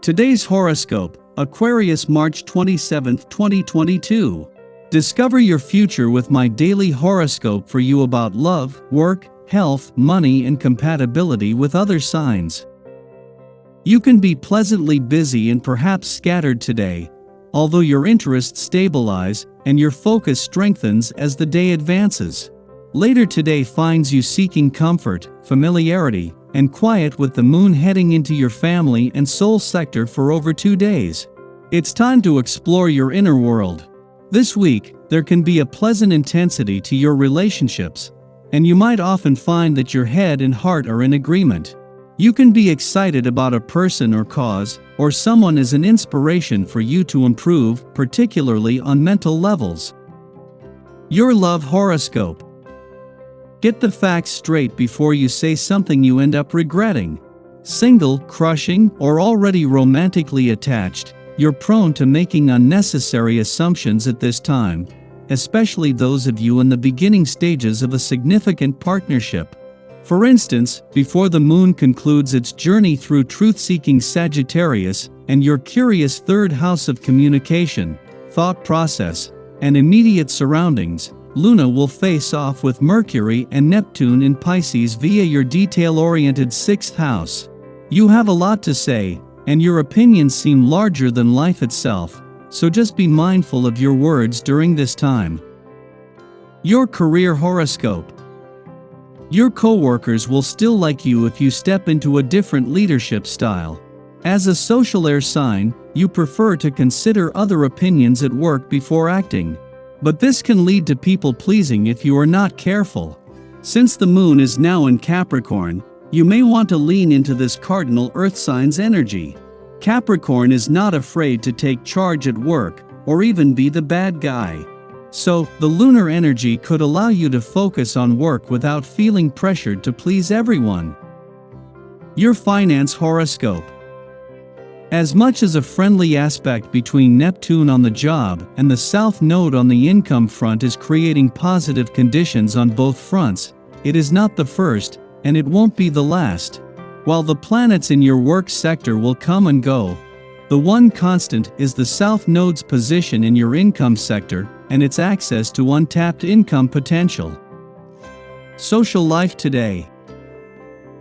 Today's horoscope, Aquarius March 27, 2022. Discover your future with my daily horoscope for you about love, work, health, money, and compatibility with other signs. You can be pleasantly busy and perhaps scattered today, although your interests stabilize and your focus strengthens as the day advances. Later today finds you seeking comfort, familiarity, and quiet with the moon heading into your family and soul sector for over 2 days. It's time to explore your inner world. This week, there can be a pleasant intensity to your relationships, and you might often find that your head and heart are in agreement. You can be excited about a person or cause, or someone as an inspiration for you to improve, particularly on mental levels. Your love horoscope. Get the facts straight before you say something you end up regretting. Single, crushing, or already romantically attached, you're prone to making unnecessary assumptions at this time, especially those of you in the beginning stages of a significant partnership. For instance, before the moon concludes its journey through truth-seeking Sagittarius and your curious third house of communication, thought process, and immediate surroundings, Luna will face off with Mercury and Neptune in Pisces via your detail-oriented 6th house. You have a lot to say, and your opinions seem larger than life itself, so just be mindful of your words during this time. Your career horoscope. Your coworkers will still like you if you step into a different leadership style. As a social air sign, you prefer to consider other opinions at work before acting. But this can lead to people-pleasing if you are not careful. Since the moon is now in Capricorn, you may want to lean into this cardinal earth sign's energy. Capricorn is not afraid to take charge at work, or even be the bad guy. So, the lunar energy could allow you to focus on work without feeling pressured to please everyone. Your finance horoscope. As much as a friendly aspect between Neptune on the job and the South Node on the income front is creating positive conditions on both fronts, it is not the first, and it won't be the last. While the planets in your work sector will come and go, the one constant is the South Node's position in your income sector and its access to untapped income potential. Social life today.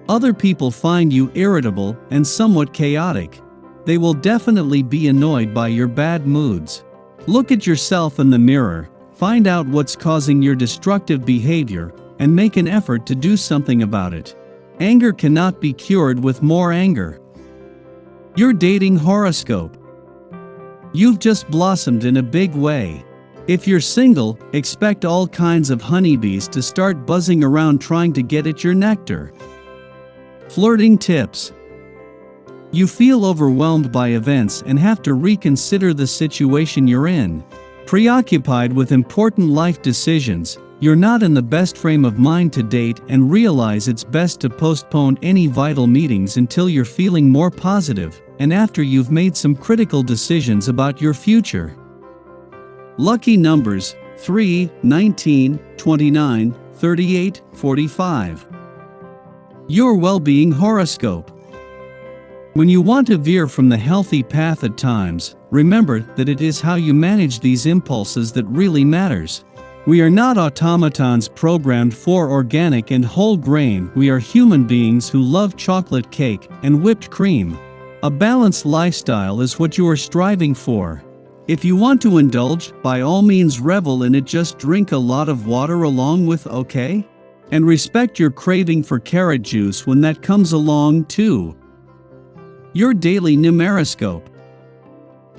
Other people find you irritable and somewhat chaotic. They will definitely be annoyed by your bad moods. Look at yourself in the mirror, find out what's causing your destructive behavior, and make an effort to do something about it. Anger cannot be cured with more anger. Your dating horoscope. You've just blossomed in a big way. If you're single, expect all kinds of honeybees to start buzzing around trying to get at your nectar. Flirting tips. You feel overwhelmed by events and have to reconsider the situation you're in. Preoccupied with important life decisions, you're not in the best frame of mind to date and realize it's best to postpone any vital meetings until you're feeling more positive and after you've made some critical decisions about your future. Lucky numbers 3, 19, 29, 38, 45. Your well-being horoscope. When you want to veer from the healthy path at times, remember that it is how you manage these impulses that really matters. We are not automatons programmed for organic and whole grain. We are human beings who love chocolate cake and whipped cream. A balanced lifestyle is what you are striving for. If you want to indulge, by all means revel in it, just drink a lot of water along with, okay? And respect your craving for carrot juice when that comes along too. Your daily numeroscope.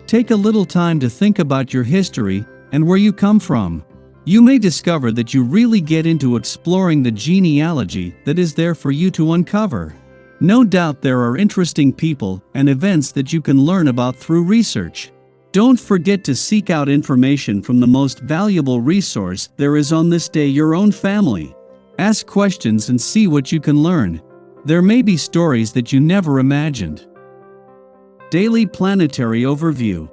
Take a little time to think about your history and where you come from. You may discover that you really get into exploring the genealogy that is there for you to uncover. No doubt there are interesting people and events that you can learn about through research. Don't forget to seek out information from the most valuable resource there is on this day, your own family. Ask questions and see what you can learn. There may be stories that you never imagined. Daily Planetary Overview.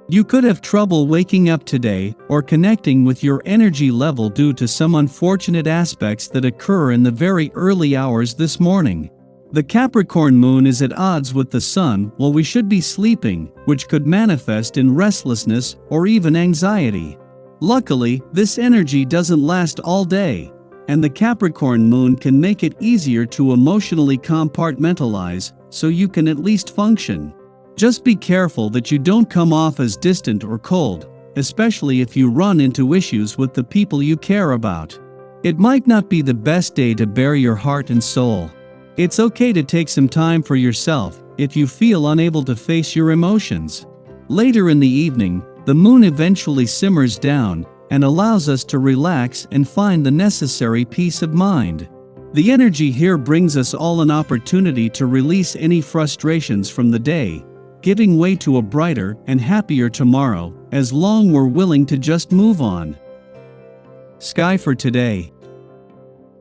You could have trouble waking up today or connecting with your energy level due to some unfortunate aspects that occur in the very early hours this morning. The Capricorn moon is at odds with the sun while we should be sleeping, which could manifest in restlessness or even anxiety. Luckily, this energy doesn't last all day, and the Capricorn moon can make it easier to emotionally compartmentalize so you can at least function. Just be careful that you don't come off as distant or cold, especially if you run into issues with the people you care about. It might not be the best day to bare your heart and soul. It's okay to take some time for yourself if you feel unable to face your emotions. Later in the evening, the moon eventually simmers down and allows us to relax and find the necessary peace of mind. The energy here brings us all an opportunity to release any frustrations from the day, giving way to a brighter and happier tomorrow, as long we're willing to just move on. Sky for today.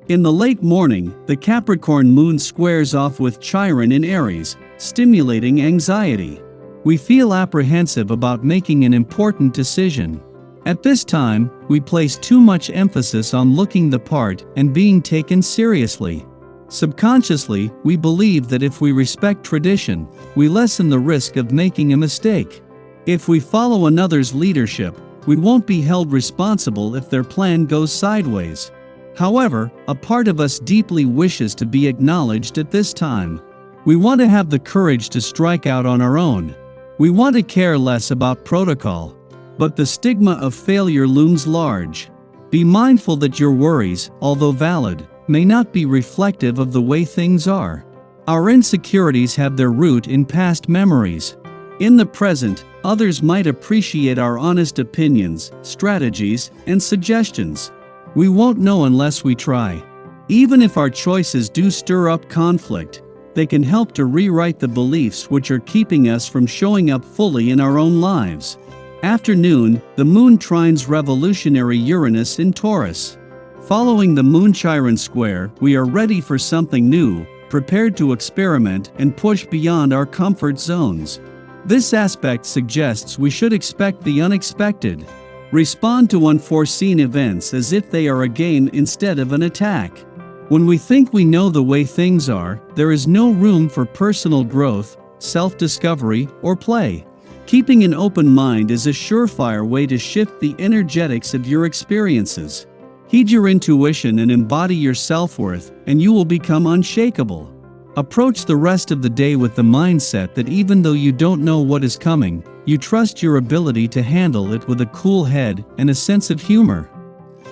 In the late morning, the Capricorn moon squares off with Chiron in Aries, stimulating anxiety. We feel apprehensive about making an important decision. At this time, we place too much emphasis on looking the part and being taken seriously. Subconsciously, we believe that if we respect tradition, we lessen the risk of making a mistake. If we follow another's leadership, we won't be held responsible if their plan goes sideways. However, a part of us deeply wishes to be acknowledged at this time. We want to have the courage to strike out on our own. We want to care less about protocol. But the stigma of failure looms large. Be mindful that your worries, although valid, may not be reflective of the way things are. Our insecurities have their root in past memories. In the present, others might appreciate our honest opinions, strategies, and suggestions. We won't know unless we try. Even if our choices do stir up conflict, they can help to rewrite the beliefs which are keeping us from showing up fully in our own lives. After noon, the moon trines revolutionary Uranus in Taurus. Following the moon-Chiron square, we are ready for something new, prepared to experiment and push beyond our comfort zones. This aspect suggests we should expect the unexpected. Respond to unforeseen events as if they are a game instead of an attack. When we think we know the way things are, there is no room for personal growth, self-discovery, or play. Keeping an open mind is a surefire way to shift the energetics of your experiences. Heed your intuition and embody your self-worth, and you will become unshakable. Approach the rest of the day with the mindset that even though you don't know what is coming, you trust your ability to handle it with a cool head and a sense of humor.